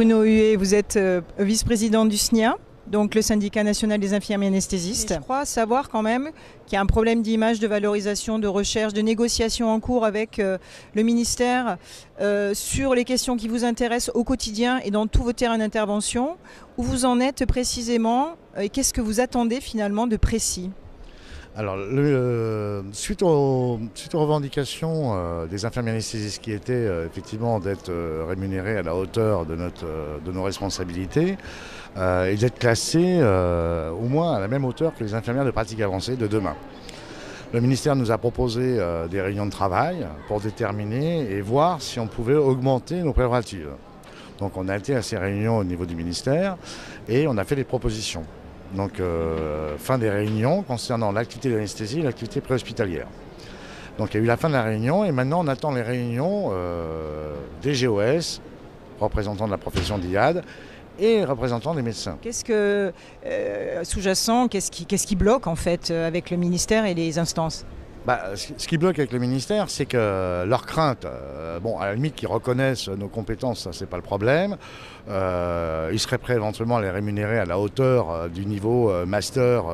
Bruno Huet, vous êtes vice-président du SNIA, donc le syndicat national des infirmiers anesthésistes. Je crois savoir quand même qu'il y a un problème d'image, de valorisation, de recherche, de négociation en cours avec le ministère sur les questions qui vous intéressent au quotidien et dans tous vos terrains d'intervention. Où vous en êtes précisément et qu'est-ce que vous attendez finalement de précis ? Alors, suite aux revendications des infirmiers anesthésistes qui étaient effectivement d'être rémunérés à la hauteur de nos responsabilités et d'être classés au moins à la même hauteur que les infirmières de pratique avancée de demain. Le ministère nous a proposé des réunions de travail pour déterminer et voir si on pouvait augmenter nos prérogatives. Donc on a été à ces réunions au niveau du ministère et on a fait des propositions. Donc fin des réunions concernant l'activité d'anesthésie et l'activité préhospitalière. Donc il y a eu la fin de la réunion et maintenant on attend les réunions des GOS, représentants de la profession d'IAD, et représentants des médecins. Qu'est-ce que, sous-jacent, qu'est-ce qui bloque en fait avec le ministère et les instances ? Ce qui bloque avec le ministère, c'est que leur crainte, à la limite qu'ils reconnaissent nos compétences, ça c'est pas le problème. Ils seraient prêts éventuellement à les rémunérer à la hauteur du niveau master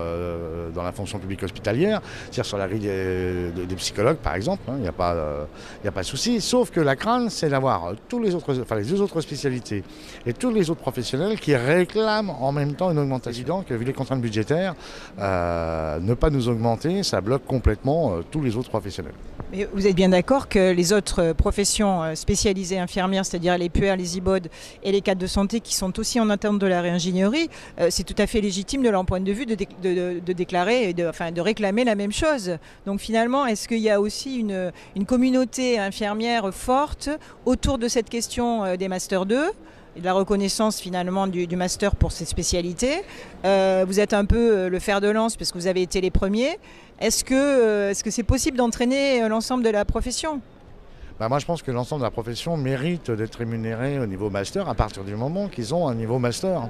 dans la fonction publique hospitalière, c'est-à-dire sur la grille des psychologues par exemple, il n'y a pas de souci. Sauf que la crainte, c'est d'avoir les deux autres spécialités et tous les autres professionnels qui réclament en même temps une augmentation. C'est évident que vu les contraintes budgétaires, ne pas nous augmenter, ça bloque complètement tous les autres professionnels. Mais vous êtes bien d'accord que les autres professions spécialisées infirmières, c'est-à-dire les puères, les IBOD et les cadres de santé qui sont aussi en attente de la réingénierie, c'est tout à fait légitime de leur point de vue de déclarer, de réclamer la même chose. Donc finalement, est-ce qu'il y a aussi une communauté infirmière forte autour de cette question des Master 2 ? Et de la reconnaissance finalement du master pour ces spécialités. Vous êtes un peu le fer de lance parce que vous avez été les premiers. Est-ce que c'est possible d'entraîner l'ensemble de la profession ? Moi je pense que l'ensemble de la profession mérite d'être rémunéré au niveau master à partir du moment qu'ils ont un niveau master.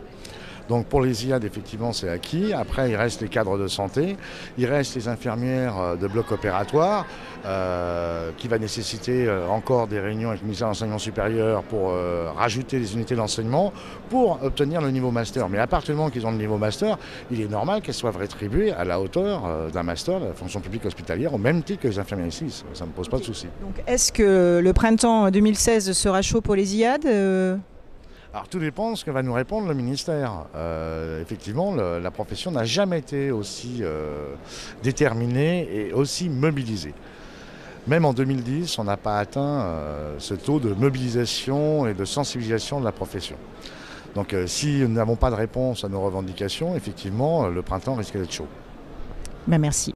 Donc pour les IAD, effectivement, c'est acquis. Après, il reste les cadres de santé, il reste les infirmières de bloc opératoire, qui va nécessiter encore des réunions avec le ministère de l'Enseignement supérieur pour rajouter des unités d'enseignement pour obtenir le niveau master. Mais à partir du moment qu'ils ont le niveau master, il est normal qu'elles soient rétribuées à la hauteur d'un master de la fonction publique hospitalière, au même titre que les infirmières ici. Ça ne me pose pas de souci. Donc est-ce que le printemps 2016 sera chaud pour les IAD ? Alors tout dépend de ce que va nous répondre le ministère. Effectivement, la profession n'a jamais été aussi déterminée et aussi mobilisée. Même en 2010, on n'a pas atteint ce taux de mobilisation et de sensibilisation de la profession. Donc si nous n'avons pas de réponse à nos revendications, effectivement, le printemps risque d'être chaud. Merci.